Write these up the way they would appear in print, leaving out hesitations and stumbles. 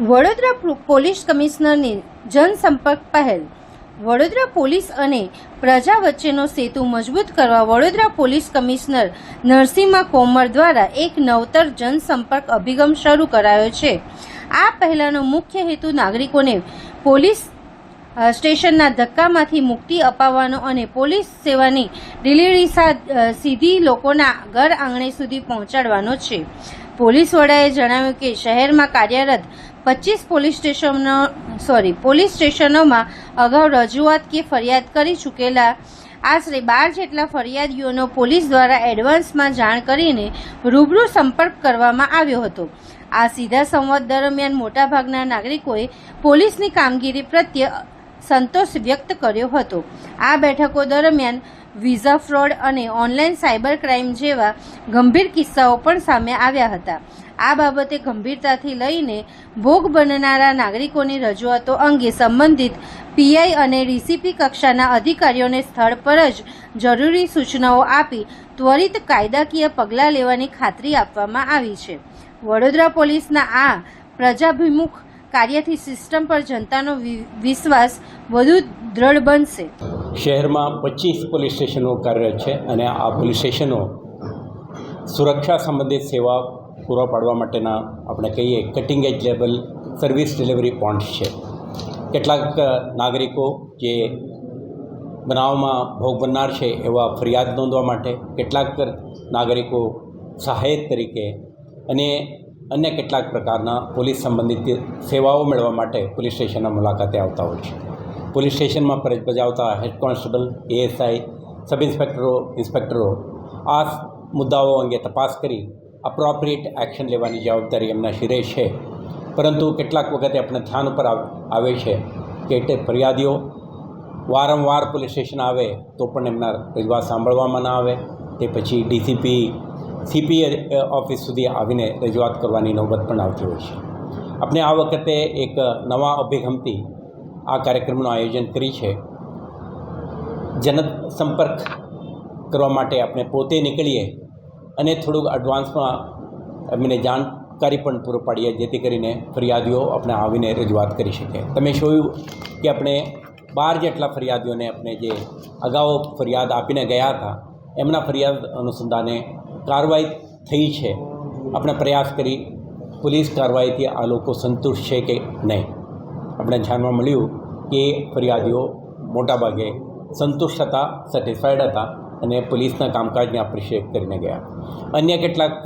Vadodara police કમિશનરની જનસંપર્ક પહેલ. Vadodara police અને પ્રજા વચ્ચેનો સેતુ મજબૂત કરવા વડોદરા પોલીસ કમિશનર નરસિંહા કોમર દ્વારા એક નવતર જનસંપર્ક અભિગમ શરૂ કરાયો છે. આ પહેલાનો મુખ્ય હેતુ નાગરિકોને પોલીસ સ્ટેશનના ધક્કામાંથી મુક્તિ અપાવવાનો અને પોલીસ સેવાની ડિલિવરી સીધી લોકોના ઘર આંગણે સુધી પહોંચાડવાનો છે. પોલીસ વડાએ જણાવ્યું કે શહેરમાં કાર્યરત 25 પોલીસ સ્ટેશનોમાં અગાઉ રજૂઆત કે ફરિયાદ કરી ચૂકેલા આશરે 12 જેટલા ફરિયાદીઓનો પોલીસ દ્વારા એડવાન્સમાં જાણ કરીને રૂબરૂ સંપર્ક કરવામાં આવ્યો હતો. આ સીધા સંવાદ દરમિયાન મોટાભાગના નાગરિકોએ પોલીસની કામગીરી પ્રત્યે સંતોષ વ્યક્ત કર્યો હતો. આ બેઠકો દરમિયાન વિઝા ફ્રોડ અને ઓનલાઈન સાયબર ક્રાઇમ જેવા ગંભીર કિસ્સાઓ પણ સામે આવ્યા હતા. આ બાબતે ગંભીરતાથી લઈને ભોગ બનનારા નાગરિકોની રજૂઆતો અંગે સંબંધિત પીઆઈ અને ડીસીપી કક્ષાના અધિકારીઓને સ્થળ પર જ જરૂરી સૂચનાઓ આપી ત્વરિત કાયદાકીય પગલાં લેવાની ખાતરી આપવામાં આવી છે. વડોદરા પોલીસના આ પ્રજાભિમુખ કાર્યથી સિસ્ટમ પર જનતાનો વિશ્વાસ વધુ દ્રઢ બનશે. શહેરમાં 25 પોલીસ સ્ટેશનો કાર્યરત છે અને આ પોલીસ સ્ટેશનો સુરક્ષા સંબંધિત સેવા પૂરા પાડવા માટેના આપણે કહીએ કટિંગ એજ લેવલ સર્વિસ ડિલિવરી પોઈન્ટ્સ છે. કેટલાક નાગરિકો જે બનાવમાં ભોગ બનનાર છે એવા ફરિયાદ નોંધવા માટે, કેટલાક નાગરિકો સહાયક તરીકે અને અન્ય કેટલાક પ્રકારના પોલીસ સંબંધિત સેવાઓ મેળવવા માટે પોલીસ સ્ટેશનના મુલાકાતે આવતા હોય છે. પોલીસ સ્ટેશનમાં ફરજ બજાવતા હેડ કોન્સ્ટેબલ, એએસઆઈ, સબ ઇન્સ્પેક્ટરો, ઇન્સ્પેક્ટરો આ મુદ્દાઓ અંગે તપાસ કરી અપ્રોપ્રિએટ એક્શન લેવાની જવાબદારી એમના શિરે છે. પરંતુ કેટલાક વખતે આપણે ધ્યાન ઉપર આવે છે કે ફરિયાદીઓ વારંવાર પોલીસ સ્ટેશન આવે તો પણ એમના રજૂઆત સાંભળવામાં ના આવે. તે પછી ડીસીપી, સીપી ઓફિસ સુધી આવીને રજૂઆત કરવાની નોબત પણ આવતી હોય છે. આપણે આ વખતે એક નવા અભિગમથી આ કાર્યક્રમનું આયોજન કરી છે. જનસંપર્ક કરવા માટે આપણે પોતે નીકળીએ અને થોડુંક એડવાન્સમાં એમને જાણકારી પણ પૂરું પાડીએ જેથી કરીને ફરિયાદીઓ આપણે આવીને રજૂઆત કરી શકે. તમે જોયું કે આપણે 12 જેટલા ફરિયાદીઓને આપણે જે અગાઉ ફરિયાદ આપીને ગયા હતા એમના ફરિયાદ અનુસંધાને કાર્યવાહી થઈ છે. આપણે પ્રયાસ કરી પોલીસ કાર્યવાહીથી આ લોકો સંતુષ્ટ છે કે નહીં. આપણે જાણવા મળ્યું કે ફરિયાદીઓ મોટાભાગે સંતુષ્ટ હતા, સેટિસ્ફાઈડ હતા અને પોલીસના કામકાજને એપ્રિશિએટ કરીને ગયા. અન્ય કેટલાક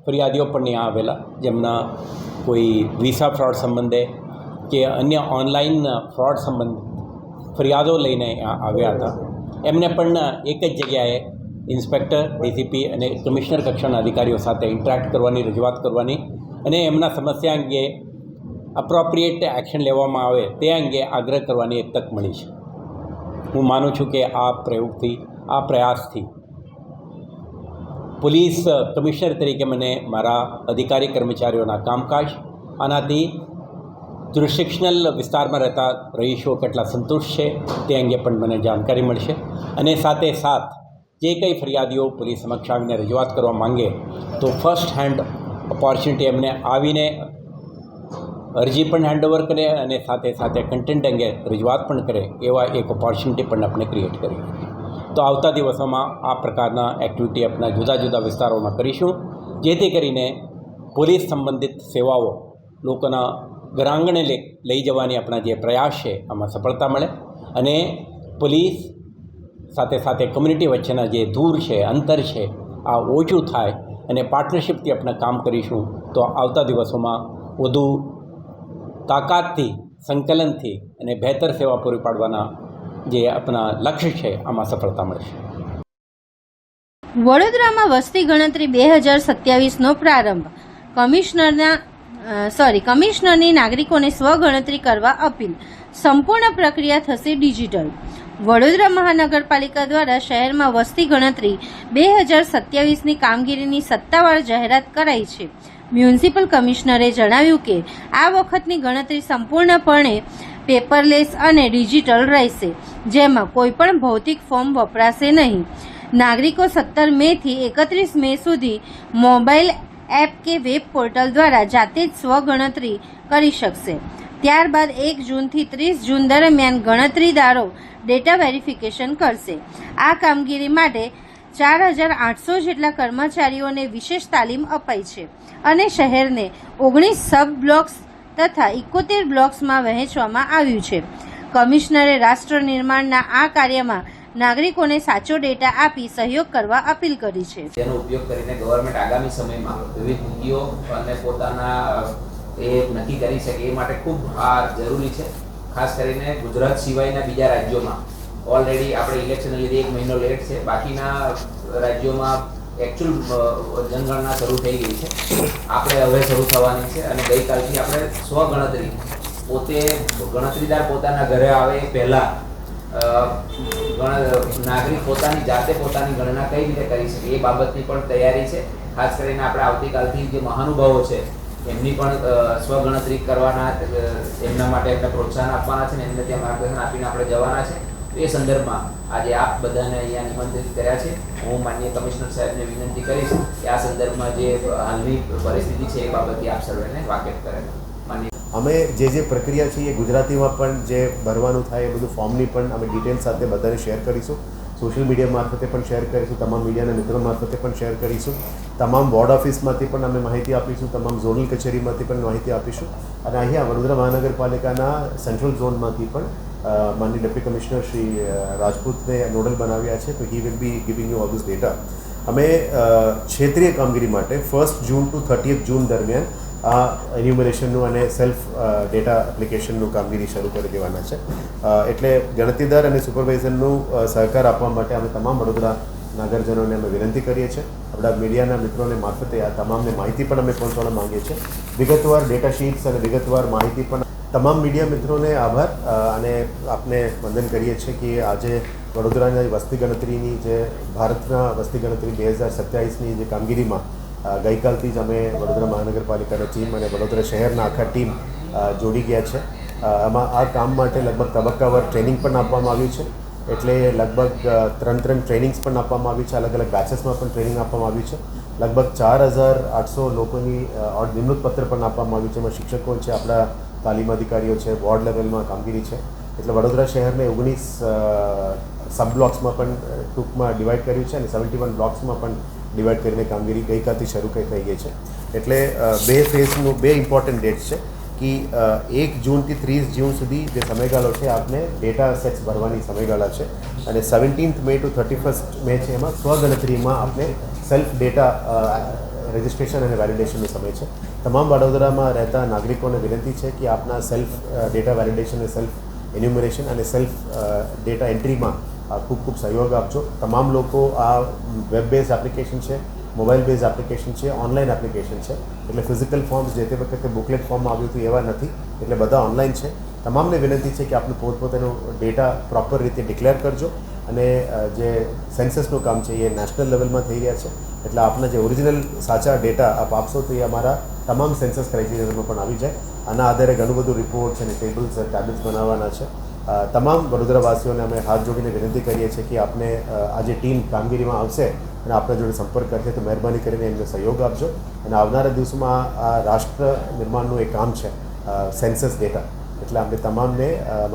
ફરિયાદીઓ પણ ત્યાં આવેલા જેમના કોઈ વિઝા ફ્રોડ સંબંધે કે અન્ય ઓનલાઈન ફ્રોડ સંબંધ ફરિયાદો લઈને આવ્યા હતા. એમને પણ એક જ જગ્યાએ ઇન્સ્પેક્ટર, ડીસીપી અને કમિશનર કક્ષાના અધિકારીઓ સાથે ઇન્ટરેક્ટ કરવાની, રજૂઆત કરવાની અને એમના સમસ્યા અંગે અપ્રોપ્રિએટ એક્શન લેવામાં આવે તે અંગે આગ્રહ કરવાની એક તક મળી છે. હું માનું છું કે આ પ્રયોગથી, આ પ્રયાસથી પોલીસ કમિશનર તરીકે મને મારા અધિકારી કર્મચારીઓના કામકાજ, આનાથી જ્યુરિસ્ડિક્શનલ વિસ્તારમાં રહેતા રહીશો કેટલા સંતુષ્ટ છે તે અંગે પણ મને જાણકારી મળશે. અને સાથે સાથ જે કંઈ ફરિયાદીઓ પોલીસ સમક્ષ આવીને રજૂઆત કરવા માંગે તો ફર્સ્ટ હેન્ડ ઓપોર્ચ્યુનિટી એમને આવીને અરજી પણ હેન્ડઓવર કરે અને સાથે સાથે કન્ટેન્ટ અંગે રજૂઆત પણ કરે એવા એક ઓપોર્ચ્યુનિટી પણ આપણે ક્રિએટ કરી. તો આવતા દિવસોમાં આ પ્રકારના એક્ટિવિટી આપણા જુદા જુદા વિસ્તારોમાં કરીશું જેથી કરીને પોલીસ સંબંધિત સેવાઓ લોકોના ઘરાંગણે લઈ જવાની આપણા જે પ્રયાસ છે આમાં સફળતા મળે અને પોલીસ સાથે સાથે કમ્યુનિટી વચ્ચેના જે દૂર છે, અંતર છે આ ઓછું થાય અને પાર્ટનરશિપથી આપણે કામ કરીશું તો આવતા દિવસોમાં વધુ તાકાતથી, સંકલનથી અને બહેતર સેવા પૂરી પાડવાના જે આપણા લક્ષ્ય છે આમાં સફળતા મળશે. વડોદરામાં વસ્તી ગણતરી 2027નો પ્રારંભ. કમિશનરની નાગરિકોને સ્વગણતરી કરવા અપીલ. સંપૂર્ણ પ્રક્રિયા થશે ડિજિટલ. વડોદરા મહાનગરપાલિકા દ્વારા શહેરમાં વસ્તી ગણતરી 2027ની કામગીરીની સત્તાવાર જાહેરાત કરાઈ છે. મ્યુનિસિપલ કમિશનરે જણાવ્યું કે આ વખતની ગણતરી સંપૂર્ણપણે પેપરલેસ અને ડિજિટલ રહેશે, જેમાં કોઈપણ ભૌતિક ફોર્મ વપરાશે નહીં. નાગરિકો 17 મેથી 31 મે સુધી મોબાઈલ એપ કે વેબ પોર્ટલ દ્વારા જાતે જ સ્વગણતરી કરી શકશે. ત્યારબાદ 1 જૂનથી 30 જૂન દરમિયાન ગણતરીદારો ડેટા વેરિફિકેશન કરશે. આ કામગીરી માટે 4800 જેટલા કર્મચારીઓને વિશેષ તાલીમ અપાઈ છે અને શહેરને 19 સબ બ્લોક્સ તથા 71 બ્લોક્સમાં વહેંચવામાં આવ્યું છે. કમિશનરે રાષ્ટ્ર નિર્માણના આ કાર્યમાં નાગરિકોને સાચો ડેટા આપી સહયોગ કરવા અપીલ કરી છે. તેનો ઉપયોગ કરીને ગવર્મેન્ટ આગામી સમયમાં વિવિધ નીતિઓ અને પોતાના એ નક્કી કરી શકે એ માટે ખૂબ આ જરૂરી છે. ખાસ કરીને ગુજરાત સિવાયના બીજા રાજ્યોમાં ઓલરેડી આપણે ઇલેક્શનને લીધે 1 મહિનો લેટ છે. બાકીના રાજ્યોમાં એકચ્યુઅલ જનગણના શરૂ થઈ ગઈ છે. આપણે હવે શરૂ થવાની છે અને ગઈકાલથી આપણે સ્વગણતરી પોતે ગણતરીદાર પોતાના ઘરે આવે પહેલાં નાગરિક પોતાની જાતે પોતાની ગણના કઈ રીતે કરી શકે એ બાબતની પણ તૈયારી છે. ખાસ કરીને આપણે આવતીકાલથી જે મહાનુભાવો છે એમની પણ સ્વગણતરી કરવાના, એમના માટે એમને પ્રોત્સાહન આપવાના છે ને એમને ત્યાં માર્ગદર્શન આપીને આપણે જવાના છે. એ સંદર્ભમાં આજે આપ બધાને અહીંયા નિમંત્રિત કર્યા છે. હું માનનીય કમિશનર સાહેબને વિનંતી કરીશ કે આ સંદર્ભમાં જે હાલની પરિસ્થિતિ છે એ બાબતે આપ સર્વેને વાકેફ કરે. અમે જે પ્રક્રિયા છે એ ગુજરાતીમાં પણ જે ભરવાનું થાય એ બધું ફોર્મની પણ અમે ડિટેલ સાથે બધાને શેર કરીશું. સોશિયલ મીડિયા મારફતે પણ શેર કરીશું, તમામ મીડિયાના મિત્રો મારફતે પણ શેર કરીશું. તમામ વોર્ડ ઓફિસમાંથી પણ અમે માહિતી આપીશું, તમામ ઝોનલ કચેરીમાંથી પણ માહિતી આપીશું અને અહીંયા વડોદરા મહાનગરપાલિકાના સેન્ટ્રલ ઝોનમાંથી પણ માનનીય ડેપ્યુટી કમિશનર શ્રી રાજપૂતને નોડલ બનાવ્યા છે. તો he will be giving you all this data. અમે ક્ષેત્રીય કામગીરી માટે 1 જૂન ટુ 30 જૂન દરમિયાન આ એન્યુમરેશનનું અને સેલ્ફ ડેટા એપ્લિકેશનનું કામગીરી શરૂ કરી દેવાના છે. એટલે ગણતરીદાર અને સુપરવાઇઝરનું સહકાર આપવા માટે અમે તમામ વડોદરા નાગરજનોને અમે વિનંતી કરીએ છીએ. આપણા મીડિયાના મિત્રોને મારફતે આ તમામને માહિતી પણ અમે પહોંચાડવા માંગીએ છીએ. વિગતવાર ડેટા શીટ્સ અને વિગતવાર માહિતી પણ તમામ મીડિયા મિત્રોને આભાર અને આપને વંદન કરીએ છીએ કે આજે વડોદરાની વસ્તી ગણતરીની જે ભારતના વસ્તી ગણતરી 2027ની જે કામગીરીમાં ગઈકાલથી જ અમે વડોદરા મહાનગરપાલિકાની ટીમ અને વડોદરા શહેરના આખા ટીમ જોડી ગયા છે. આમાં આ કામ માટે લગભગ તબક્કાવાર ટ્રેનિંગ પણ આપવામાં આવ્યું છે. એટલે લગભગ 3 ટ્રેનિંગ્સ પણ આપવામાં આવી છે. અલગ અલગ બેચેસમાં પણ ટ્રેનિંગ આપવામાં આવી છે. લગભગ 4800 લોકોની નિમણૂક પત્ર પણ આપવામાં આવ્યું છે. એમાં શિક્ષકો છે, આપણા તાલીમ અધિકારીઓ છે, વોર્ડ લેવલમાં કામગીરી છે. એટલે વડોદરા શહેરને 19 સબ બ્લોક્સમાં પણ ટૂંકમાં ડિવાઈડ કર્યું છે અને 71 બ્લોક્સમાં પણ ડિવાઈડ કરીને કામગીરી ગઈકાલથી શરૂ થઈ ગઈ છે. એટલે 2 ફેઝનું 2 ઇમ્પોર્ટન્ટ ડેટ્સ છે કે 1 જૂનથી 30 જૂન સુધી જે સમયગાળો છે આપને ડેટા સેટ્સ ભરવાની સમયગાળા છે અને 17th મે ટુ 31st મે છે એમાં સ્વગણતરીમાં આપણે સેલ્ફ ડેટા રજિસ્ટ્રેશન અને વેલિડેશનનો સમય છે. તમામ વડોદરામાં રહેતા નાગરિકોને વિનંતી છે કે આપના સેલ્ફ ડેટા વેલિડેશન અને સેલ્ફ એન્યુમરેશન અને સેલ્ફ ડેટા એન્ટ્રીમાં ખૂબ ખૂબ સહયોગ આપજો. તમામ લોકો આ વેબ બેઝ એપ્લિકેશન છે, મોબાઈલ બેઝ એપ્લિકેશન છે, ઓનલાઈન એપ્લિકેશન છે. એટલે ફિઝિકલ ફોર્મ્સ જે તે વખતે બુકલેટ ફોર્મમાં આવ્યું હતું એવા નથી. એટલે બધા ઓનલાઈન છે. તમામને વિનંતી છે કે આપનું પોતપોતાનો ડેટા પ્રોપર રીતે ડિક્લેર કરજો અને જે સેન્સસનું કામ છે એ નેશનલ લેવલમાં થઈ રહ્યા છે. એટલે આપના જે ઓરિજિનલ સાચા ડેટા આપ આપશો તો એ અમારા તમામ સેન્સસ ક્રાઇટેરિયામાં પણ આવી જાય. આના આધારે ઘણું બધું રિપોર્ટ્સ અને ટેબલ્સ ટેબ્લેટ્સ બનાવવાના છે. તમામ વડોદરાવાસીઓને અમે હાથ જોડીને વિનંતી કરીએ છીએ કે આપને આ જે ટીમ કામગીરીમાં આવશે અને આપણા જોડે સંપર્ક કરશે તો મહેરબાની કરીને એમને સહયોગ આપજો. અને આવનારા દિવસોમાં આ રાષ્ટ્ર નિર્માણનું એક કામ છે સેન્સસ ડેટા. એટલે આપણે તમામને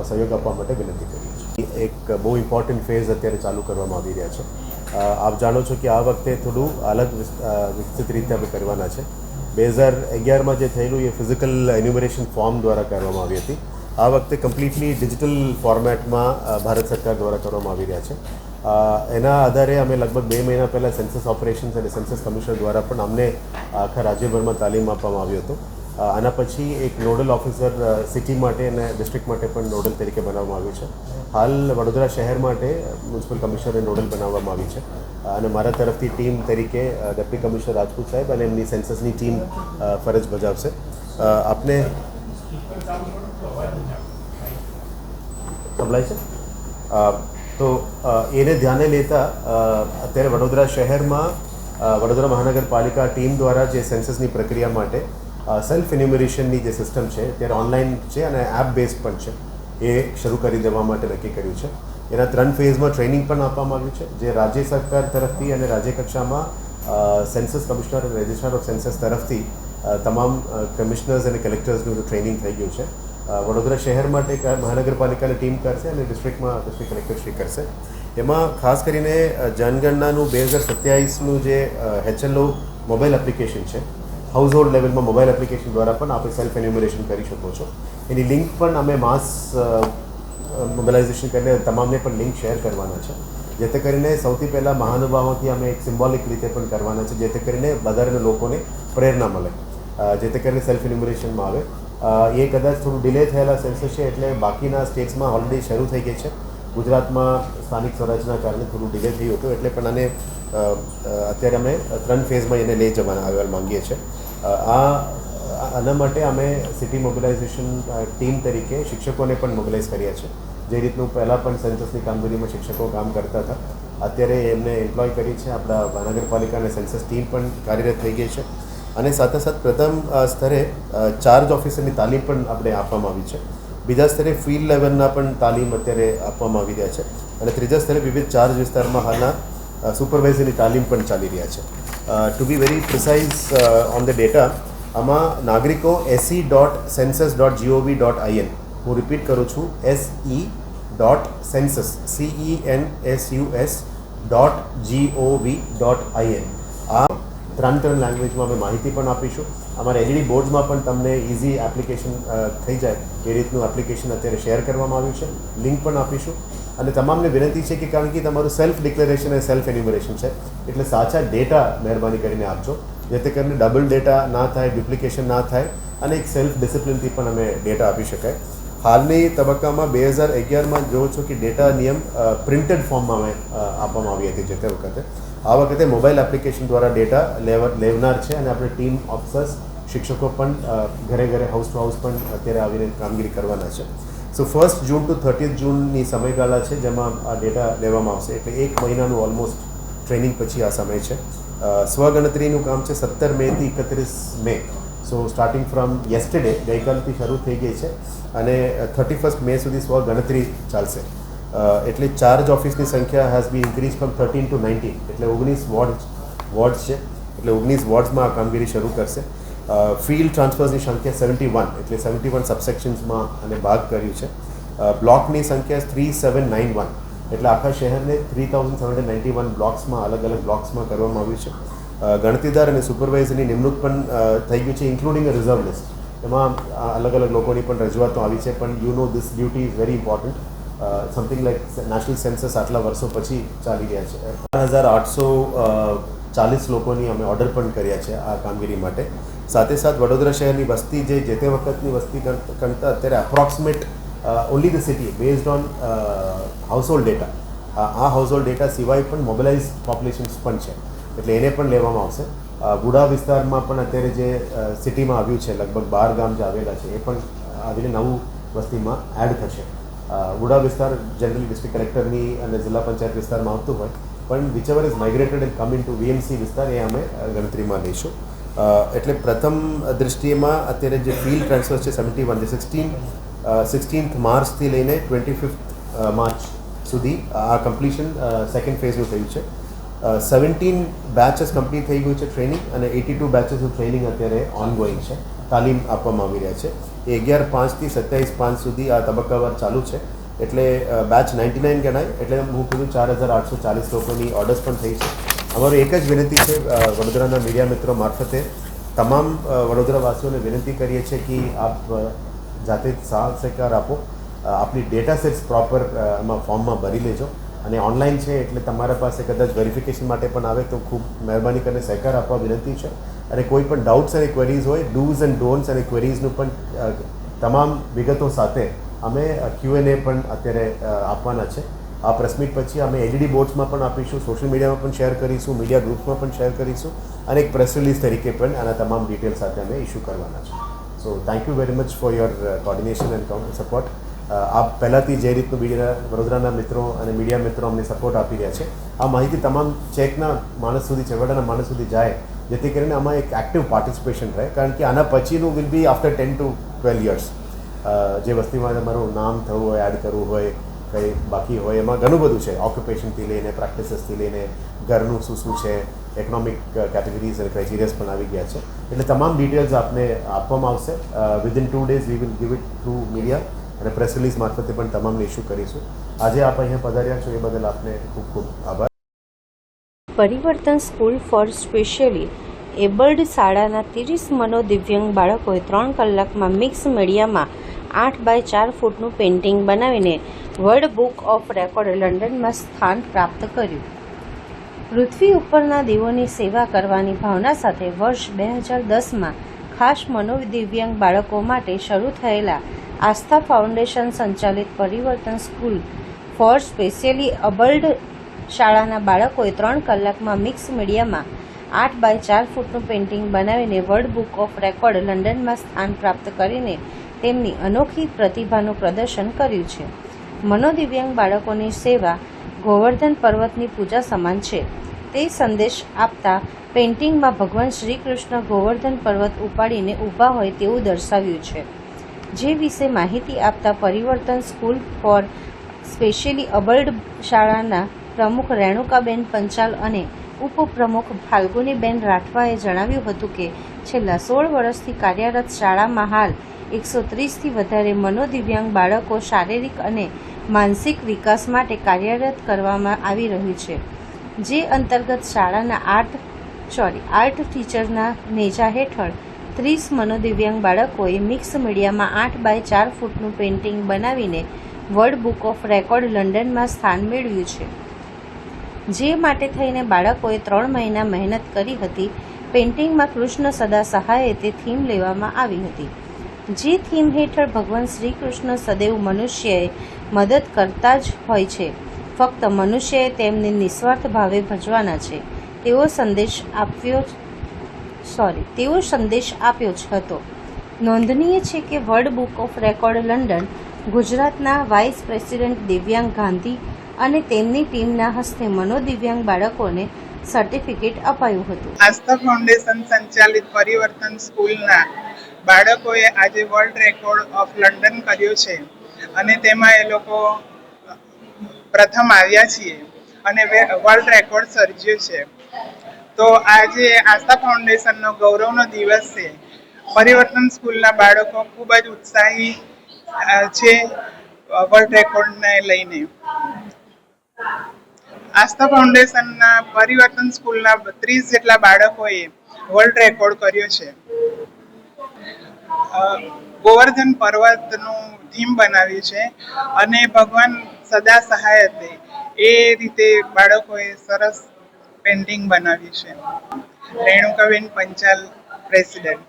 સહયોગ આપવા માટે વિનંતી કરીએ છીએ. એક બહુ ઇમ્પોર્ટન્ટ ફેઝ અત્યારે ચાલુ કરવામાં આવી રહ્યા છે. આપ જાણો છો કે આ વખતે થોડું અલગ વિકસિત રીતે આપણે કરવાના છે. 2011માં જે થયેલું એ ફિઝિકલ એન્યુમરેશન ફોર્મ દ્વારા કરવામાં આવી હતી. આ વખતે કમ્પ્લીટલી ડિજિટલ ફોર્મેટમાં ભારત સરકાર દ્વારા કરવામાં આવી રહ્યા છે. એના આધારે અમે લગભગ 2 મહિના પહેલાં સેન્સસ ઓપરેશન્સ અને સેન્સસ કમિશનર દ્વારા પણ અમને આખા રાજ્યભરમાં તાલીમ આપવામાં આવ્યો હતો. આના પછી એક નોડલ ઓફિસર સિટી માટે અને ડિસ્ટ્રિક્ટ માટે પણ નોડલ તરીકે બનાવવામાં આવ્યું છે. હાલ વડોદરા શહેર માટે મ્યુનિસિપલ કમિશનરે નોડલ બનાવવામાં આવી છે અને મારા તરફથી ટીમ તરીકે ડેપ્યુટી કમિશનર રાજપૂત સાહેબ અને એમની સેન્સસની ટીમ ફરજ બજાવશે. આપને સંભળાય છે? તો એને ધ્યાને લેતા અત્યારે વડોદરા શહેરમાં વડોદરા મહાનગરપાલિકા ટીમ દ્વારા જે સેન્સસની પ્રક્રિયા માટે સેલ્ફ એન્યુમરેશનની જે સિસ્ટમ છે ત્યારે ઓનલાઈન છે અને એપ બેઝ પણ છે એ શરૂ કરી દેવા માટે નક્કી કર્યું છે. એના 3 ફેઝમાં ટ્રેનિંગ પણ આપવામાં આવ્યું છે જે રાજ્ય સરકાર તરફથી અને રાજ્ય કક્ષામાં સેન્સસ કમિશનર અને રજિસ્ટ્રાર ઓફ સેન્સસ તરફથી તમામ કમિશનર્સ અને કલેક્ટર્સનું ટ્રેનિંગ થઈ ગયું છે. વડોદરા શહેર માટે મહાનગરપાલિકાની ટીમ કરશે અને ડિસ્ટ્રિક્ટમાં ડિસ્ટ્રિક્ટ કલેક્ટરશ્રી કરશે. એમાં ખાસ કરીને જનગણનાનું 2027નું જે HLO મોબાઈલ એપ્લિકેશન છે, હાઉસ હોલ્ડ લેવલમાં મોબાઈલ એપ્લિકેશન દ્વારા પણ આપણે સેલ્ફ એન્યુમરેશન કરી શકો છો. એની લિંક પણ અમે માસ મોબિલાઇઝેશન કરીને તમામને પણ લિંક શેર કરવાના છે, જેથી કરીને સૌથી પહેલાં મહાનુભાવોથી અમે એક સિમ્બોલિક રીતે પણ કરવાના છે, જેથી કરીને વધારે લોકોને પ્રેરણા મળે, જેથી કરીને સેલ્ફ એન્યુમરેશનમાં આવે. એ કદાચ થોડું ડિલે થયેલા સેન્સસ છે, એટલે બાકીના સ્ટેટ્સમાં ઓલરેડી શરૂ થઈ ગઈ છે. ગુજરાતમાં સ્થાનિક સ્વરાજના કારણે થોડું ડિલે થયું હતું, એટલે પણ આને અત્યારે અમે 3 ફેઝમાં એને લઈ જવાના આગળ માંગીએ છીએ. આના માટે અમે સિટી મોબિલાઇઝેશન ટીમ તરીકે શિક્ષકોને પણ મોબિલાઇઝ કર્યા છે. જે રીતનું પહેલાં પણ સેન્સસની કામગીરીમાં શિક્ષકો કામ કરતા હતા, અત્યારે એમને એમ્પ્લોય કરી છે. આપણા મહાનગરપાલિકા અને સેન્સસ ટીમ પણ કાર્યરત થઈ ગઈ છે. અને સાથે પ્રથમ સ્તરે ચાર્જ ઓફિસરની તાલીમ પણ આપણે આપવામાં આવી છે. બીજા સ્તરે ફિલ્ડ લેવલના પણ તાલીમ અત્યારે આપવામાં આવી રહ્યા છે. અને ત્રીજા સ્તરે વિવિધ ચાર્જ વિસ્તારમાં હાલના સુપરવાઇઝરની તાલીમ પણ ચાલી રહ્યા છે. To be very precise on the data, આમાં નાગરિકો se.census.gov.in, હું રિપીટ કરું છું, se.census.gov.in, આ 3 લેંગ્વેજમાં અમે માહિતી પણ આપીશું. અમારા LED બોર્ડ્સમાં પણ તમને ઇઝી એપ્લિકેશન થઈ જાય એ રીતનું એપ્લિકેશન અત્યારે શેર કરવામાં આવ્યું છે, લિંક પણ આપીશું. અને તમામને વિનંતી છે કે કારણ કે તમારું સેલ્ફ ડિક્લેરેશન અને સેલ્ફ એન્યુમરેશન છે, એટલે સાચા ડેટા મહેરબાની કરીને આપજો, જેથી કરીને ડબલ ડેટા ના થાય, ડુપ્લિકેશન ના થાય, અને એક સેલ્ફ ડિસિપ્લિનથી પણ અમે ડેટા આપી શકાય. હાલની તબક્કામાં 2011માં જોવો છો કે ડેટા નિયમ પ્રિન્ટેડ ફોર્મમાં અમે આપવામાં આવી હતી જે તે વખતે. આ વખતે મોબાઈલ એપ્લિકેશન દ્વારા ડેટા લેવનાર છે, અને આપણે ટીમ ઓફિસર્સ શિક્ષકો પણ ઘરે ઘરે હાઉસ ટુ હાઉસ પણ અત્યારે આવીને કામગીરી કરવાના છે. સો 1 જૂન ટુ 30 જૂનની સમયગાળા છે, જેમાં આ ડેટા લેવામાં આવશે. એટલે 1 મહિનાનું ઓલમોસ્ટ ટ્રેનિંગ પછી આ સમય છે. સ્વગણતરીનું કામ છે 17 મેથી 31 મે. સો સ્ટાર્ટિંગ ફ્રોમ યસ્ટરડે, ગઈકાલથી શરૂ થઈ ગઈ છે, અને 31 મે સુધી સ્વગણતરી ચાલશે. એટલે ચાર્જ ઓફિસની સંખ્યા has be increase from 13 to 19, એટલે 19 વોર્ડ્સ છે, એટલે 19 વોર્ડ્સમાં આ કામગીરી શરૂ કરશે. ફિલ્ડ ટ્રાન્સફર્સની સંખ્યા 71, એટલે 71 સબસેક્શન્સમાં અને ભાગ કર્યું છે. બ્લોકની સંખ્યા 3791, એટલે આખા શહેરને 3791 બ્લોક્સમાં, અલગ અલગ બ્લોક્સમાં કરવામાં આવ્યું છે. ગણતીદાર અને સુપરવાઇઝરની નિમણૂક પણ થઈ ગયું છે, ઇન્ક્લુડિંગ અ રિઝર્વ લિસ્ટ. એમાં અલગ અલગ લોકોની પણ રજૂઆતો આવી છે, પણ you know this duty is very important. Something like national census આટલા વર્ષો પછી ચાલી રહ્યા છે. 3840 લોકોની અમે ઓર્ડર પણ કર્યા છે આ કામગીરી માટે. સાથે વડોદરા શહેરની વસ્તી જે તે વખતની વસ્તી કરતાં અત્યારે approximate only the city based on household data, આ હાઉસહોલ્ડ ડેટા સિવાય પણ મોબિલાઇઝ પોપ્યુલેશન્સ પણ છે, એટલે એને પણ લેવામાં આવશે. ગુડા વિસ્તારમાં પણ અત્યારે જે સિટીમાં આવ્યું છે, લગભગ 12 ગામ જે આવેલા છે, એ પણ આવીને નવું વસ્તીમાં એડ થશે. ગુડા વિસ્તાર જનરલી ડિસ્ટ્રિક્ટ કલેક્ટરની અને જિલ્લા પંચાયત વિસ્તારમાં આવતું હોય, પણ whichever is migrated and come into VMC વિસ્તાર, એ અમે ગણતરીમાં લઈશું. એટલે પ્રથમ દ્રષ્ટિએમાં અત્યારે જે ફિલ્ડ ટ્રાન્સફર છે 71, જે 16th માર્ચથી લઈને 25th માર્ચ સુધી આ કમ્પ્લીશન સેકન્ડ ફેઝનું થયું છે. 17 બેચીસ કમ્પ્લીટ થઈ ગયું છે ટ્રેનિંગ, અને 82 બેચીસનું ટ્રેનિંગ અત્યારે ઓનગોઈંગ છે, તાલીમ આપવામાં આવી રહ્યા છે. એ 11/5 થી 27/5 સુધી આ તબક્કાવાર ચાલુ છે. એટલે બેચ 99 ગણાય. એટલે હું કીધું 4840 લોકોની ઓર્ડર્સ પણ થઈ છે. અમારું એક જ વિનંતી છે, વડોદરાના મીડિયા મિત્રો મારફતે તમામ વડોદરાવાસીઓને વિનંતી કરીએ છીએ કે આપ જાતે સાથ સહકાર આપો, આપની ડેટા સેટ્સ પ્રોપર એમાં ફોર્મમાં ભરી લેજો, અને ઓનલાઈન છે એટલે તમારા પાસે કદાચ વેરિફિકેશન માટે પણ આવે તો ખૂબ મહેરબાની કરીને સહકાર આપવા વિનંતી છે. અને કોઈ પણ ડાઉટ્સ અને ક્વેરીઝ હોય, ડૂઝ એન્ડ ડોન્ટ્સ અને ક્વેરીઝનું પણ તમામ વિગતો સાથે અમે Q&A પણ અત્યારે આપવાના છે. આ પ્રેસ મીટ પછી અમે LED બોર્ડ્સમાં પણ આપીશું, સોશિયલ મીડિયામાં પણ શેર કરીશું, મીડિયા ગ્રુપ્સમાં પણ શેર કરીશું, અને એક પ્રેસ રિલીઝ તરીકે પણ આના તમામ ડિટેલ સાથે અમે ઇસ્યુ કરવાના છે. So thank you very much for your coordination and support. આપ પહેલાંથી જે રીતનું વડોદરાના મિત્રો અને મીડિયા મિત્રો અમને સપોર્ટ આપી રહ્યા છે, આ માહિતી તમામ ચેકના માણસ સુધી, છેવાડાના માણસ સુધી જાય, જેથી કરીને આમાં એક એક્ટિવ પાર્ટિસિપેશન રહે. કારણ કે આના પછીનું will be after 10 to 12 years. જે વસ્તીમાં તમારું નામ થવું હોય, એડ કરવું હોય, કંઈ બાકી હોય, એમાં ઘણું બધું છે, ઓક્યુપેશનથી લઈને, પ્રેક્ટિસીસથી લઈને, ઘરનું શું છે, ઇકોનોમિક કેટેગરીઝ અને ક્રાઇટેરિયાઝ પણ આવી ગયા છે. એટલે તમામ ડિટેલ્સ આપને આપવામાં આવશે. Within 2 days we will give it through media અને પ્રેસ રિલીઝ મારફતે પણ તમામને ઇસ્યુ કરીશું. આજે આપ અહીંયા પધાર્યા છો એ બદલ આપને ખૂબ ખૂબ આભાર. પરિવર્તન સ્કૂલ ફોર સ્પેશિયલી એબલ્ડ શાળાના 30 મનોદિવ્યાંગ બાળકોએ 3 કલાકમાં મિક્સ મીડિયામાં 8x4 ફૂટનું પેઇન્ટિંગ બનાવીને વર્લ્ડ બુક ઓફ રેકોર્ડ લંડનમાં સ્થાન પ્રાપ્ત કર્યું. પૃથ્વી ઉપરના દેવોની સેવા કરવાની ભાવના સાથે વર્ષ 2010માં ખાસ મનોદિવ્યાંગ બાળકો માટે શરૂ થયેલા આસ્થા ફાઉન્ડેશન સંચાલિત પરિવર્તન સ્કૂલ ફોર સ્પેશિયલી એબલ્ડ શાળાના બાળકોએ 3 કલાકમાં મિક્સ મીડિયામાં 8x4 ફૂટનું પેઇન્ટિંગ બનાવીને વર્લ્ડ બુક ઓફ રેકોર્ડ લંડનમાં સ્થાન પ્રાપ્ત કરીને તેમની અનોખી પ્રતિભાનું પ્રદર્શન કર્યું છે. મનોદિવ્યાંગ બાળકોની સેવા ગોવર્ધન પર્વતની પૂજા સમાન છે તે સંદેશ આપતા પેઇન્ટિંગમાં ભગવાન શ્રી કૃષ્ણ ગોવર્ધન પર્વત ઉપાડીને ઊભા હોય તેવું દર્શાવ્યું છે. જે વિશે માહિતી આપતા પરિવર્તન સ્કૂલ ફોર સ્પેશિયલી એબલ્ડ શાળાના પ્રમુખ રેણુકાબેન પંચાલ અને ઉપપ્રમુખ ફાલ્ગુનીબેન રાઠવાએ જણાવ્યું હતું કે છેલ્લા 16 વર્ષથી કાર્યરત શાળામાં હાલ 130થી વધારે મનોદિવ્યાંગ બાળકો શારીરિક અને માનસિક વિકાસ માટે કાર્યરત કરવામાં આવી રહ્યું છે. જે અંતર્ગત શાળાના આર્ટ ટીચરના નેજા હેઠળ 30 મનોદિવ્યાંગ બાળકોએ મિક્સ મીડિયામાં 8x4 ફૂટનું પેઇન્ટિંગ બનાવીને વર્લ્ડ બુક ઓફ રેકોર્ડ લંડનમાં સ્થાન મેળવ્યું છે. જે માટે થઈને બાળકોએ 3 મહિના મહેનત કરી હતી. પેઇન્ટિંગમાં કૃષ્ણ સદા સહાય તે થીમ લેવામાં આવી હતી. જે થીમ હેઠળ ભગવાન શ્રી કૃષ્ણ સદૈવ મનુષ્યએ મદદ કરતા જ હોય છે, ફક્ત મનુષ્યએ તેમને નિસ્વાર્થ ભાવે ભજવાના છે તેવો સંદેશ આપ્યો હતો. નોંધનીય છે કે world book of record London ગુજરાતના વાઇસ પ્રેસિડેન્ટ દિવ્યાંગ ગાંધી અને તેમની ટીમના હસ્તે મનોદિવ્યાંગ બાળકોને સર્ટિફિકેટ અપાયું હતું. આસ્થા ફાઉન્ડેશન સંચાલિત પરિવર્તન સ્કૂલના બાળકોએ આજે વર્લ્ડ રેકોર્ડ ઓફ લંડન કર્યો છે અને તેમાં એ લોકો પ્રથમ આવ્યા છીએ અને વર્લ્ડ રેકોર્ડ સર્જ્યો છે. તો આજે આસ્થા ફાઉન્ડેશનનો ગૌરવનો દિવસ છે. પરિવર્તન સ્કૂલના બાળકો ખૂબ જ ઉત્સાહી છે વર્લ્ડ રેકોર્ડને લઈને. આસ્થા ફાઉન્ડેશનના પરિવર્તન સ્કૂલના 30 જેટલા બાળકોએ વર્લ્ડ રેકોર્ડ કર્યો છે. ગોવર્ધન પર્વતનું થીમ બનાવ્યું છે અને ભગવાન સદા સહાય હતી એ રીતે બાળકોએ સરસ પેઇન્ટિંગ બનાવ્યું છે. રેણુકાબેન પંચાલ, પ્રેસિડેન્ટ.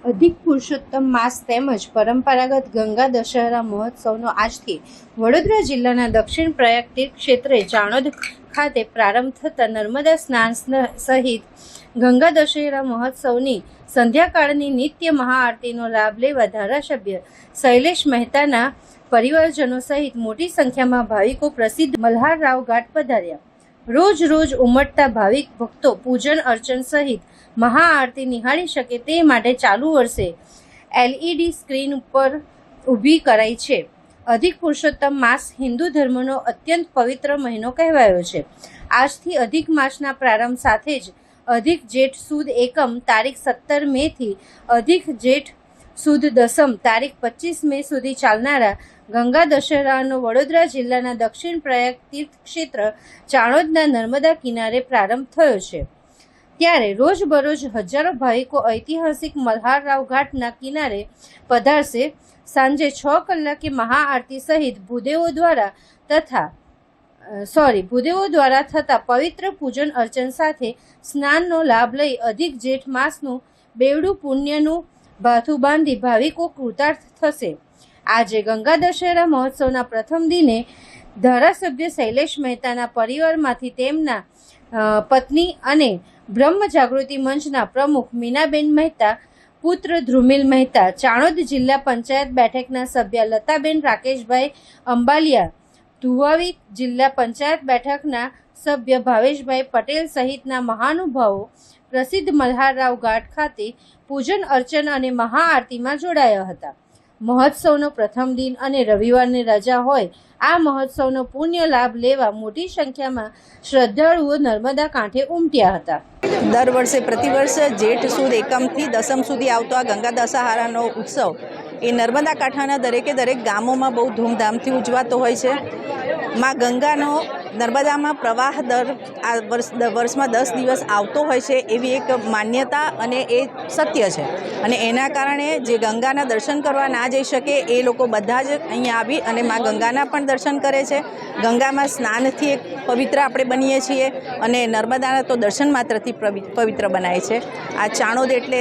અધિક પુરુષોત્તમ માસ તેમજ પરંપરાગત ગંગા દશેરા મહોત્સવનો આજથી વડોદરા જિલ્લાના દક્ષિણ પ્રયાગ તીર્થ ક્ષેત્રે ચાણોદ ખાતે પ્રારંભ થતાં નર્મદા સ્નાન સહિત ગંગા દશેરા મહોત્સવની સંધ્યાકાળની નિત્ય મહાઆરતીનો લાભ લેવા ધારાસભ્ય શૈલેષ મહેતાના પરિવારજનો સહિત મોટી સંખ્યામાં ભાવિકો પ્રસિદ્ધ મલ્હારરાવ ઘાટ પધાર્યા. રોજ ઉમટતા ભાવિક ભક્તો પૂજન અર્ચન સહિત મહાઆરતી નિહાળી શકે તે માટે ચાલુ વર્ષે LED સ્ક્રીન ઉપર ઊભી કરાઈ છે. અધિક પુરુષોત્તમ માસ હિન્દુ ધર્મનો અત્યંત પવિત્ર મહિનો કહેવાયો છે. આજથી અધિક માસના પ્રારંભ સાથે જ અધિક જેઠ સુદ એકમ તારીખ 17 મેથી અધિક જેઠ સુદ દસમ તારીખ 25 મે સુધી ચાલનારા ગંગા દશેરાનો વડોદરા જિલ્લાના દક્ષિણ પ્રયાગ તીર્થ ક્ષેત્ર ચાણોદના નર્મદા કિનારે પ્રારંભ થયો છે. ત્યારે રોજબરોજ હજારો ભાવિકો ઐતિહાસિક મલ્હારરાવ ઘાટના કિનારે પધારશે. સાંજે 6 કલાકે મહાઆરતી સહિત ભૂદેવો દ્વારા થતા પવિત્ર પૂજન અર્ચન સાથે સ્નાનનો લાભ લઈ અધિક જેઠ માસનું બેવડું પુણ્યનું ભાથું બાંધી ભાવિકો કૃતાર્થ થશે. આજે ગંગા દશેરા મહોત્સવના પ્રથમ દિને ધારાસભ્ય શૈલેષ મહેતાના પરિવારમાંથી તેમના પત્ની અને બ્રહ્મ જાગૃતિ મંચના પ્રમુખ મીનાબેન મહેતા, પુત્ર ધ્રુમિલ મહેતા, ચાણોદ જિલ્લા પંચાયત બેઠકના સભ્ય લતાબેન રાકેશભાઈ અંબાલિયા, ધુવાવી જિલ્લા પંચાયત બેઠકના સભ્ય ભાવેશભાઈ પટેલ સહિતના મહાનુભાવો પ્રસિદ્ધ મલ્હારરાવ ઘાટ ખાતે પૂજન અર્ચન અને મહાઆરતીમાં જોડાયા હતા. મહોત્સવનો પ્રથમ દિન અને રવિવારની રજા હોય આ મહોત્સવનો પુણ્ય લાભ લેવા મોટી સંખ્યામાં શ્રદ્ધાળુઓ નર્મદા કાંઠે ઉમટ્યા હતા. દર વર્ષે પ્રતિવર્ષ જેઠ સુદ એકમથી દસમ સુધી આવતો આ ગંગા દશહરાનો ઉત્સવ એ નર્મદા કાંઠાના દરેક ગામોમાં બહુ ધૂમધામથી ઉજવાતો હોય છે. માં ગંગાનો નર્મદામાં પ્રવાહ આ વર્ષમાં 10 દિવસ આવતો હોય છે એવી એક માન્યતા અને એ સત્ય છે. અને એના કારણે જે ગંગાના દર્શન કરવા ના જઈ શકે એ લોકો બધા જ અહીંયા આવી અને માં ગંગાના પણ દર્શન કરે છે. ગંગામાં સ્નાનથી એક પવિત્ર આપણે બનીએ છીએ અને નર્મદાના તો દર્શન માત્રથી પવિત્ર બનાય છે. આ ચાણોદ એટલે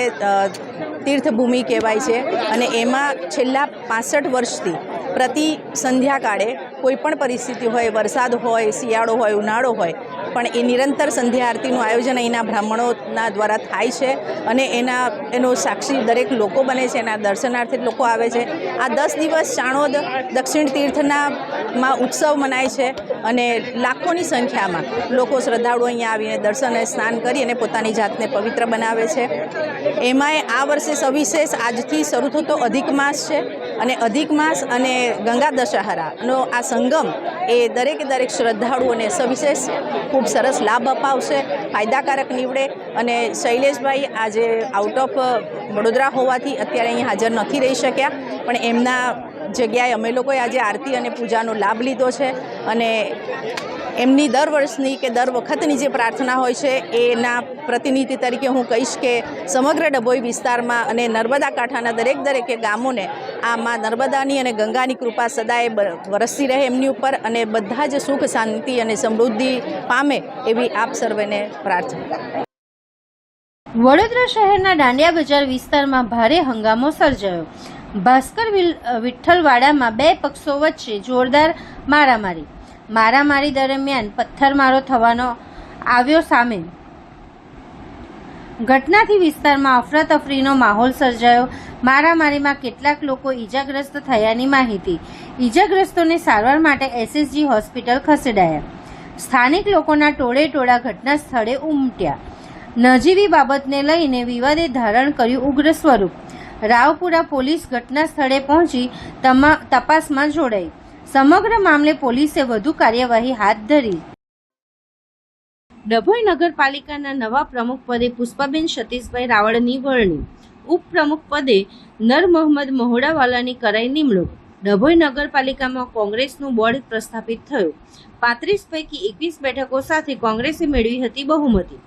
તીર્થભૂમિ કહેવાય છે અને એમાં છેલ્લા 65 વર્ષથી પ્રતિ સંધ્યાકાળે કોઈ પણ પરિસ્થિતિ હોય, વરસાદ હોય, શિયાળો હોય, ઉનાળો હોય, પણ એ નિરંતર સંધ્યા આરતીનું આયોજન અહીંના બ્રાહ્મણોના દ્વારા થાય છે અને એનો સાક્ષી દરેક લોકો બને છે, એના દર્શનાર્થે લોકો આવે છે. આ 10 દિવસ ચાણોદ દક્ષિણ તીર્થમાં ઉત્સવ મનાય છે અને લાખોની સંખ્યામાં લોકો શ્રદ્ધાળુઓ અહીંયા આવીને દર્શન અને સ્નાન કરી અને પોતાની જાતને પવિત્ર બનાવે છે. એમાંય આ વર્ષે સવિશેષ આજથી શરૂ થતો અધિક માસ છે અને અધિક માસ અને ગંગા દશહરાનો આ સંગમ એ દરેક શ્રદ્ધાળુઓને સવિશેષ ખૂબ સરસ લાભ અપાવશે, ફાયદાકારક નીવડે. અને શૈલેષભાઈ આજે આઉટ ઓફ વડોદરા હોવાથી અત્યારે અહીં હાજર નથી રહી શક્યા, પણ એમના જગ્યાએ અમે લોકોએ આજે આરતી અને પૂજાનો લાભ લીધો છે અને એમની દર વર્ષની કે દર વખતની જે પ્રાર્થના હોય છે એના પ્રતિનિધિ તરીકે હું કહીશ કે સમગ્ર ડભોઈ વિસ્તારમાં અને નર્મદા કાંઠાના દરેકે ગામોને આ માં નર્મદાની અને ગંગાની કૃપા સદાય વરસતી રહે એમની ઉપર અને બધા જ સુખ, શાંતિ અને સમૃદ્ધિ પામે એવી આપ સર્વેને પ્રાર્થના. વડોદરા શહેરના દાંડિયા બજાર વિસ્તારમાં ભારે હંગામો સર્જાયો. ભાસ્કર વિઠ્ઠલવાડામાં 2 પક્ષો વચ્ચે જોરદાર મારામારી દરમિયાન પથ્થરમારો થવાનો આવ્યો સામે. ઘટનાથી વિસ્તારમાં અફરાતફરીનો માહોલ સર્જાયો. મારામારીમાં કેટલાક લોકો ઈજાગ્રસ્ત થયાની માહિતી. ઈજાગ્રસ્તોને સારવાર માટે SSG હોસ્પિટલ ખસેડાયા. સ્થાનિક લોકોના ટોળા ઘટના સ્થળે ઉમટ્યા. નજીવી બાબતને લઈને વિવાદે ધારણ કર્યું ઉગ્ર સ્વરૂપ. રાવપુરા પોલીસ ઘટના સ્થળે પહોંચી તપાસમાં જોડાઈ. સમગ્ર મામલે પોલીસે વધુ કાર્યવાહી હાથ ધરી. ડભોઈ નગરપાલિકાના નવા પ્રમુખ પદે પુષ્પાબેન સતીશભાઈ રાવળની વરણી. ઉપપ્રમુખ પદે નર મોહમ્મદ મહોડાવાલાની કરાઈ નિમણૂક. ડભોઈ નગરપાલિકામાં કોંગ્રેસનું બોર્ડ પ્રસ્થાપિત થયું. 35 પૈકી 21 બેઠકો સાથે કોંગ્રેસે મેળવી હતી બહુમતી.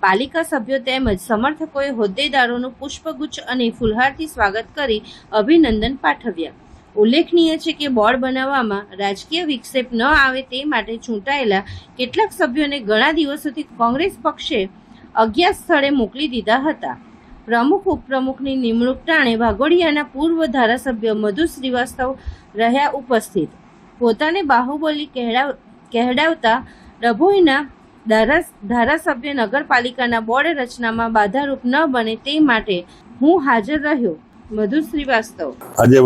પાલિકા સભ્યો તેમજ સમર્થકોએ હોદ્દેદારોનું પુષ્પગુચ્છ અને ફૂલહારથી સ્વાગત કરી અભિનંદન પાઠવ્યા. ઉલ્લેખનીય છે કે બોર્ડ બનાવવામાં રાજકીય વિક્ષેપ ન આવે તે માટે ચૂંટાયેલા કેટલાક સભ્યોને ઘણા દિવસોથી કોંગ્રેસ પક્ષે અજ્ઞાત સ્થળે મોકલી દીધા હતા. પ્રમુખ ઉપપ્રમુખની નિમણૂક ટાણે વાઘોડિયાના પૂર્વ ધારાસભ્ય મધુ શ્રીવાસ્તવ રહ્યા ઉપસ્થિત. પોતાને બાહુબલી કહેવડાવતા ડભોઈના ધારાસભ્ય નગરપાલિકાના બોર્ડ રચનામાં બાધારૂપ ન બને તે માટે હું હાજર રહ્યો. મધુ શ્રીવાસ્તવ. આજે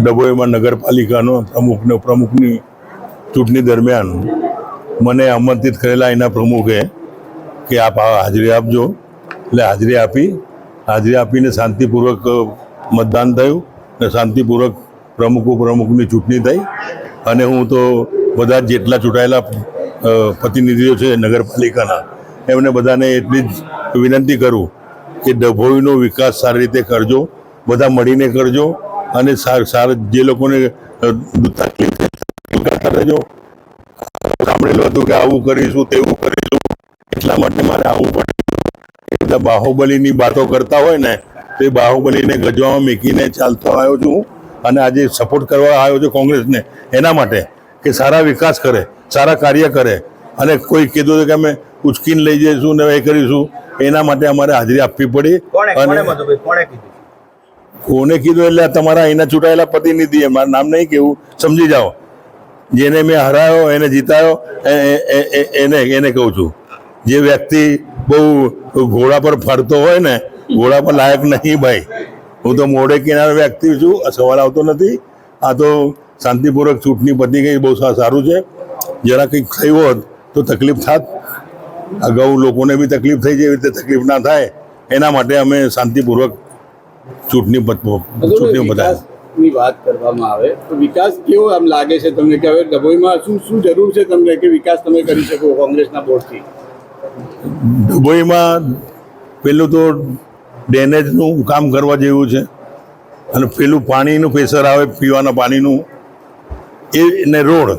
ડભોઈમાં નગરપાલિકાનો પ્રમુખની ચૂંટણી દરમિયાન મને આમંત્રિત કરેલા એના પ્રમુખે કે આપ હાજરી આપજો, એટલે હાજરી આપીને શાંતિપૂર્વક મતદાન થયું અને શાંતિપૂર્વક પ્રમુખની ચૂંટણી થઈ. અને હું તો બધા જેટલા ચૂંટાયેલા પ્રતિનિધિઓ છે નગરપાલિકાના એમને બધાને એટલી જ વિનંતી કરું કે ડભોઈનો વિકાસ સારી રીતે કરજો, બધા મળીને કરજો અને જે લોકોને તકલીફ કરતા રહેજો. સાંભળેલું હતું કે આવું કરીશું તેવું કરીશું, એટલા માટે મારે આવવું પડે. એ બધા બાહુબલીની વાતો કરતા હોય ને તો એ બાહુબલીને ગજવામાં મૂકીને ચાલતો આવ્યો છું અને આજે સપોર્ટ કરવા આવ્યો છું કોંગ્રેસને એના માટે કે સારા વિકાસ કરે, સારા કાર્ય કરે. અને કોઈ કીધું કે અમે ઉચકીને લઈ જઈશું ને એ કરીશું, એના માટે અમારે હાજરી આપવી પડી. અને કોને કીધું એટલે તમારા અહીંના ચૂંટાયેલા પ્રતિનિધિ, મારું નામ નહીં કેવું, સમજી જાઓ. જેને મેં હરાયો એને જીતાયો એને કહું છું. જે વ્યક્તિ બહુ ઘોડા પર ફરતો હોય ને, ઘોડા પર લાયક નહીં ભાઈ. હું તો મોઢે કિનારે વ્યક્તિ છું, સવાલ આવતો નથી. આ તો શાંતિપૂર્વક ચૂંટણી પતી ગઈ, બહુ સારું છે. જરા કંઈક થયું હોત તો તકલીફ થાત. અગાઉ લોકોને બી તકલીફ થઈ જાય, એવી રીતે તકલીફ ના થાય એના માટે અમે શાંતિપૂર્વક ચૂંટણી બતાવી. વિકાસની વાત કરવામાં આવે તો વિકાસ કેવો આમ લાગે છે તમને કે હવે ડભોઈમાં શું જરૂર છે તમને કે વિકાસ તમે કરી શકો કોંગ્રેસના બોર્ડથી? ડભોઈમાં પેલું તો ડ્રેનેજનું કામ કરવા જેવું છે, અને પેલું પાણીનું પ્રેશર આવે પીવાના પાણીનું ને રોડ,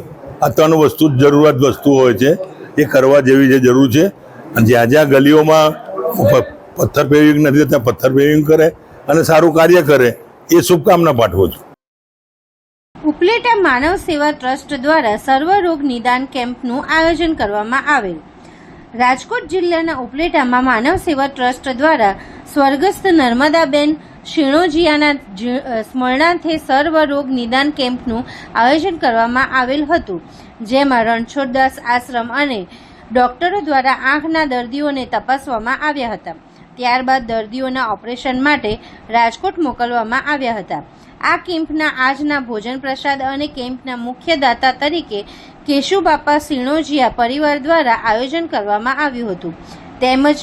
આ ત્રણ વસ્તુ જરૂરિયાત વસ્તુ હોય છે, એ કરવા જેવી જે જરૂર છે. અને જ્યાં જ્યાં ગલીઓમાં પથ્થર પેવિંગ નથી ત્યાં પથ્થર પેવિંગ કરે અને સારું કાર્ય કરે એ શુભકામના પાઠવું છું. ઉપલેટા માનવ સેવા ટ્રસ્ટ દ્વારા સર્વરોગ નિદાન કેમ્પનું આયોજન કરવામાં આવેલ. રાજકોટ જિલ્લાના ઉપલેટામાં માનવ સેવા ટ્રસ્ટ દ્વારા સ્વર્ગસ્થ નર્મદાબેન શિણોજિયાના સ્મરણાર્થે સર્વરોગ નિદાન કેમ્પનું આયોજન કરવામાં આવેલ હતું, જેમાં રણછોડદાસ આશ્રમ અને ડોક્ટરો દ્વારા આંખના દર્દીઓને તપાસવામાં આવ્યા હતા. ત્યારબાદ દર્દીઓના ઓપરેશન માટે રાજકોટ મોકલવામાં આવ્યા હતા. આ કેમ્પના આજના ભોજન પ્રસાદ અને કેમ્પના મુખ્ય દાતા તરીકે કેશુબાપા સિણોજિયા પરિવાર દ્વારા આયોજન કરવામાં આવ્યું હતું. તેમજ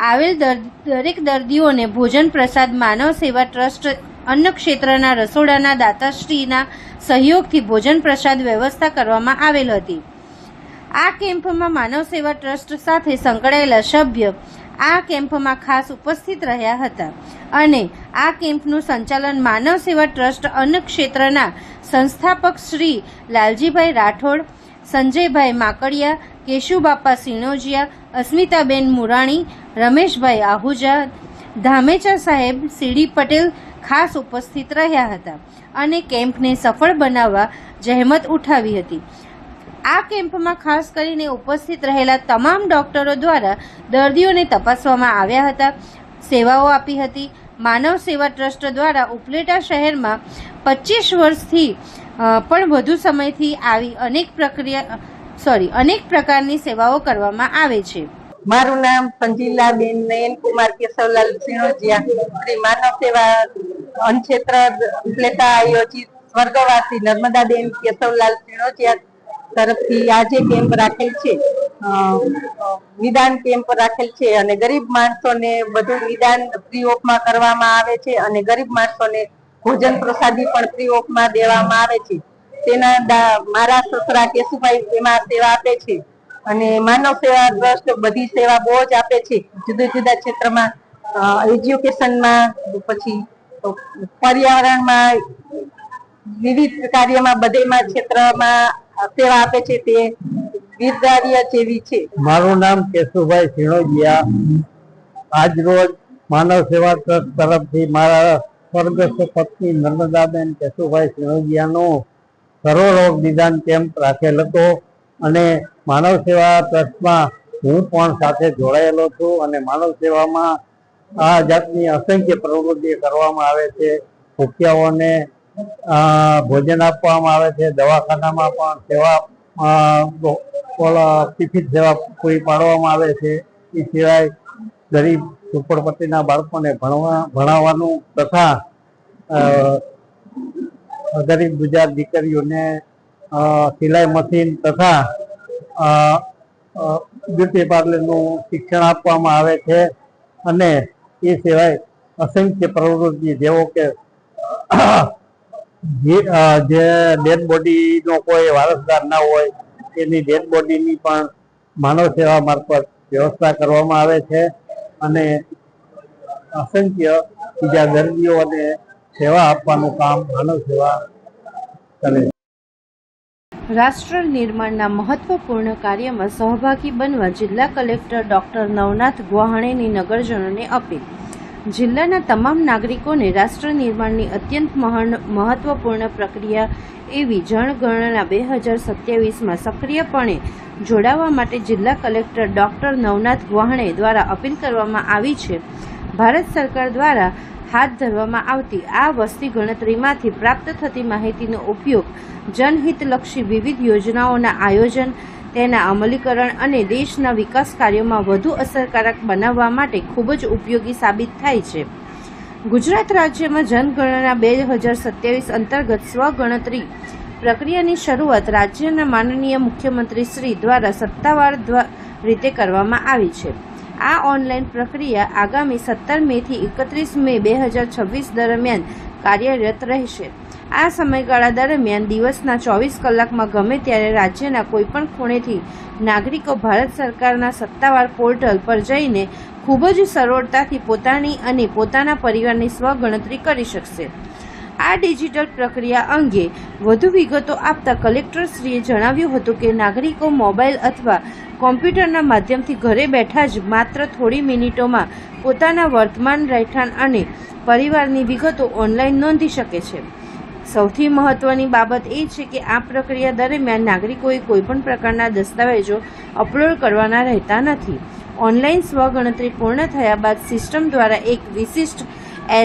આવેલ દરેક દર્દીઓને ભોજન પ્રસાદ માનવ સેવા ટ્રસ્ટ અન્ન ક્ષેત્રના રસોડાના દાતાશ્રીના સહયોગથી ભોજન પ્રસાદ વ્યવસ્થા કરવામાં આવેલ હતી. આ કેમ્પમાં માનવ સેવા ટ્રસ્ટ સાથે સંકળાયેલા સભ્ય આ કેમ્પમાં ખાસ ઉપસ્થિત રહ્યા હતા અને આ કેમ્પનું સંચાલન માનવ સેવા ટ્રસ્ટ અન્ન ક્ષેત્રના સંસ્થાપક શ્રી લાલજીભાઈ રાઠોડ, સંજયભાઈ માકડિયા, કેશુબાપા સિણોજિયા, અસ્મિતાબેન મુરાણી, રમેશભાઈ આહુજા, ધામેચા સાહેબ, સીડી પટેલ ખાસ ઉપસ્થિત રહ્યા હતા અને કેમ્પને સફળ બનાવવા જહેમત ઉઠાવી હતી. આ કેમ્પમાં ખાસ કરીને ઉપસ્થિત રહેલા તમામ ડોક્ટરો દ્વારા દર્દીઓને તપાસવામાં આવ્યા હતા, સેવાઓ આપી હતી. માનવ સેવા ટ્રસ્ટ દ્વારા ઉપલેટા શહેરમાં 25 વર્ષથી પણ વધુ સમયથી આવી અનેક પ્રકારની સેવાઓ કરવામાં આવે છે. મારું નામ સંજીલાબેન નયનકુમાર કેશવલાલ સિણોજિયા, શ્રી માનવ સેવા અન્નક્ષેત્ર ઉપલેટા આયોજિત સ્વર્ગવાસી નર્મદાબેન કેશવલાલ સિણોજિયા તરફથી આજે કેમ્પ રાખેલ છે, નિદાન કેમ્પ રાખેલ છે અને ગરીબ માણસોને બધું નિદાન ફ્રી ઓફમાં કરવામાં આવે છે અને ગરીબ માણસોને ભોજન પ્રસાદી પણ ફ્રી ઓફમાં દેવામાં આવે છે. તેના મારા સસરા કેશુભાઈ એમાં સેવા આપે છે અને માનવ સેવા ટ્રસ્ટ બધી સેવા બહુ જ આપે છે, જુદા જુદા ક્ષેત્રમાં, એજ્યુકેશનમાં, પછી પર્યાવરણમાં, વિવિધ કાર્યમાં, બધેમાં ક્ષેત્રમાં સેવા આપે છે. તે બિરદારીય જેવી છે. મારું નામ કેશુભાઈ સિણોજિયા. આજ રોજ માનવ સેવા ટ્રસ્ટ તરફથી મારા સ્વર્ગસ્થ પત્ની નર્મદાબેન કેશુભાઈ સિણોજિયાનો સર્વરોગ નિદાન કેમ્પ રાખેલ હતો અને માનવ સેવા ટ્રસ્ટમાં હું પણ સાથે જોડાયેલો છું અને માનવ સેવામાં આ જાતની અસંખ્ય પ્રવૃત્તિ કરવામાં આવે છે. ભૂખ્યાઓને ભોજન આપવામાં આવે છે, દવાખાનામાં પણ સેવા ટિફિન સેવા પૂરી પાડવામાં આવે છે. એ સિવાય ગરીબ ઝૂંપડપટ્ટીના બાળકોને ભણાવવાનું તથા ગરીબ ગુજરાત દીકરીઓને સિલાઈ મશીન તથા બ્યુટી પાર્લરનું શિક્ષણ આપવામાં આવે છે અને એ સિવાય અસંખ્ય પ્રવૃત્તિ જેવો કે જે ડેડ બોડીનો કોઈ વારસદાર ના હોય એની ડેડ બોડીની પણ માનવ સેવા મારફત વ્યવસ્થા કરવામાં આવે છે અને અસંખ્ય બીજા દર્દીઓને સેવા આપવાનું કામ માનવ સેવા કરે છે. રાષ્ટ્ર નિર્માણના મહત્વપૂર્ણ કાર્યમાં સહભાગી બનવા જિલ્લા કલેક્ટર ડોક્ટર નવનાથ ગુહાણેની નગરજનોને અપીલ. જિલ્લાના તમામ નાગરિકોને રાષ્ટ્ર નિર્માણની અત્યંત મહત્વપૂર્ણ પ્રક્રિયા એવી જનગણના 2027માં સક્રિયપણે જોડાવા માટે જિલ્લા કલેક્ટર ડોક્ટર નવનાથ ગુહાણે દ્વારા અપીલ કરવામાં આવી છે. ભારત સરકાર દ્વારા હાથ ધરવામાં આવતી આ વસ્તી ગણતરીમાંથી પ્રાપ્ત થતી માહિતીનો ઉપયોગ જનહિતલક્ષી વિવિધ યોજનાઓના આયોજન, તેના અમલીકરણ અને દેશના વિકાસ કાર્યોમાં વધુ અસરકારક બનાવવા માટે ખૂબ જ ઉપયોગી સાબિત થાય છે. ગુજરાત રાજ્યમાં જનગણના 2027 અંતર્ગત સ્વગણતરી પ્રક્રિયાની શરૂઆત રાજ્યના માનનીય મુખ્યમંત્રી શ્રી દ્વારા સત્તાવાર રીતે કરવામાં આવી છે. આ ઓનલાઈન પ્રક્રિયા આગામી 17 મેથી 31 મે 2026 દરમિયાન કાર્યરત રહેશે. આ સમયગાળા દરમિયાન દિવસના 24 કલાકમાં ગમે ત્યારે રાજ્યના કોઈપણ ખૂણેથી નાગરિકો ભારત સરકારના સત્તાવાર પોર્ટલ પર જઈને ખૂબ જ સરળતાથી પોતાની અને પોતાના પરિવારની સ્વગણતરી કરી શકશે. આ ડિજિટલ પ્રક્રિયા અંગે વધુ વિગતો આપતા કલેક્ટરશ્રીએ જણાવ્યું હતું કે નાગરિકો મોબાઈલ અથવા કોમ્પ્યુટરના માધ્યમથી ઘરે બેઠા જ માત્ર થોડી મિનિટોમાં પોતાના વર્તમાન રહેઠાણ અને પરિવારની વિગતો ઓનલાઈન નોંધી શકે છે. સૌથી મહત્વની બાબત એ છે કે આ પ્રક્રિયા દરમિયાન નાગરિકોએ કોઈપણ પ્રકારના દસ્તાવેજો અપલોડ કરવાના રહેતા નથી. ઓનલાઈન સ્વગણતરી પૂર્ણ થયા બાદ સિસ્ટમ દ્વારા એક વિશિષ્ટ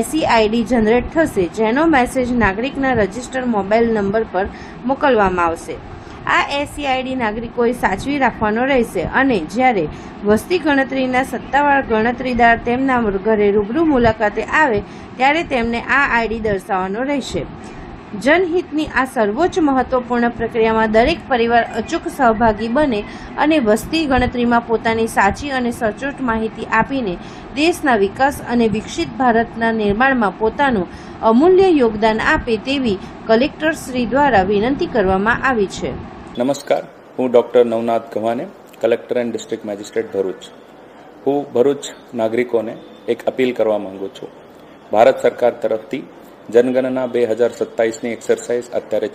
SEID જનરેટ થશે, જેનો મેસેજ નાગરિકના રજિસ્ટર્ડ મોબાઈલ નંબર પર મોકલવામાં આવશે. આ SEID નાગરિકોએ સાચવી રાખવાનો રહેશે અને જ્યારે વસ્તી ગણતરીના સત્તાવાર ગણતરીદાર તેમના ઘરે રૂબરૂ મુલાકાતે આવે ત્યારે તેમને આ ID દર્શાવવાનો રહેશે. જનહિતની આ સર્વોચ્ચ મહત્વપૂર્ણ પ્રક્રિયામાં દરેક પરિવાર અચૂક સહભાગી બને અને વસ્તી ગણતરીમાં પોતાની સાચી અને સચોટ માહિતી આપીને દેશના વિકાસ અને વિકસિત ભારતના નિર્માણમાં પોતાનું અમૂલ્ય યોગદાન આપે તેવી કલેક્ટરશ્રી દ્વારા વિનંતી કરવામાં આવી છે. નમસ્કાર, હું doctor Navnath Gavane, collector and district magistrate Bharuch. હું ભરૂચ નાગરિકોને એક અપીલ કરવા માંગુ છું. ભારત સરકાર તરફથી જનગણના 2027ની એક્સરસાઇઝ અત્યારે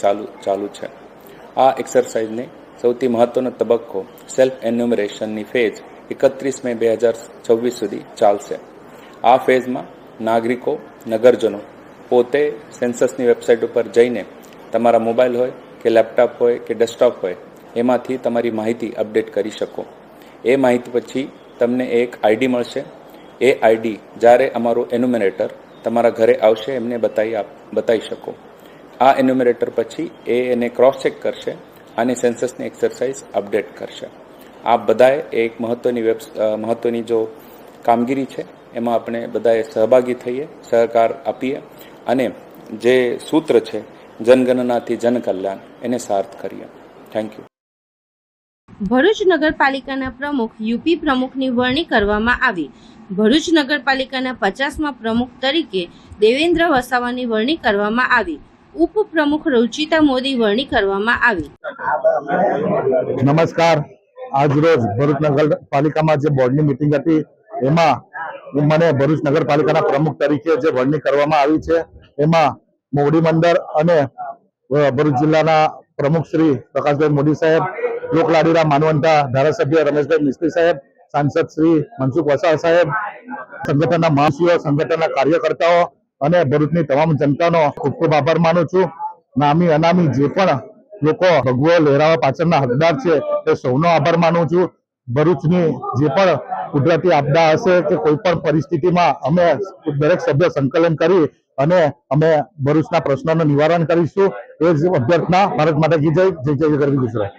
ચાલુ છે. આ એક્સરસાઇઝને સૌથી મહત્વનો તબક્કો સેલ્ફ એન્યુમરેશનની ફેઝ 31 મે 2026 સુધી ચાલશે. આ ફેઝમાં નાગરિકો, નગરજનો પોતે સેન્સસની વેબસાઇટ ઉપર જઈને તમારા મોબાઈલ હોય કે લેપટોપ હોય કે ડેસ્કટોપ હોય એમાંથી તમારી માહિતી અપડેટ કરી શકો. એ માહિતી પછી તમને એક ID મળશે. એ ID જ્યારે અમારું એન્યુમરેટર તમારા ઘરે આવશે એમને બતાવી શકો. આ એન્યુમરેટર પછી એને ક્રોસ ચેક કરશે અને સેન્સસની એક્સરસાઇઝ અપડેટ કરશે. આ બધાએ એક મહત્વની જો કામગીરી છે એમાં આપણે બધાએ સહભાગી થઈએ, સહકાર આપીએ અને જે સૂત્ર છે જનગણનાથી જનકલ્યાણ એને સાર્થ કરીએ. Thank you. ભરૂચ નગરપાલિકાના પ્રમુખ UP પ્રમુખની વરણી કરવામાં આવી. ભરૂચ નગરપાલિકાના 50મા પ્રમુખ તરીકે દેવેન્દ્ર વસાવાની વરણી કરવામાં આવી. ઉપપ્રમુખ રુચિતા મોદી વરણી કરવામાં આવી. નમસ્કાર, આજરોજ ભરૂચ નગરપાલિકામાં જે બોર્ડની મિટિંગ હતી એમાં મને ભરૂચ નગરપાલિકાના પ્રમુખ તરીકે જે વરણી કરવામાં આવી છે એમાં મોવડી મંડળ અને ભરૂચ જિલ્લાના પ્રમુખ શ્રી પ્રકાશભાઈ મોદી સાહેબ, લોકલાડીના માનવંતા ધારાસભ્ય રમેશભાઈ મિસ્ત્રી સાહેબ, સાંસદ શ્રી મનસુખ વસાવા સાહેબ, સંગઠનના મહાશિવો, સંગઠનના કાર્યકર્તાઓ અને ભરૂચની તમામ જનતાનો ખૂબ ખૂબ આભાર માનું છું. નામી અનામી જે પણ લોકો ભગવો લહેરાવા પાછળના હકદાર છે તે સૌનો આભાર માનું છું. ભરૂચની જે પણ કુદરતી આપદા હશે કે કોઈ પણ પરિસ્થિતિમાં અમે દરેક સભ્ય સંકલન કરી અને અમે ભરૂચના પ્રશ્નોનું નિવારણ કરીશું. એ જ અભ્યર્થના. ભારત માતા કી જય. જય જય ગરવી ગુજરાત.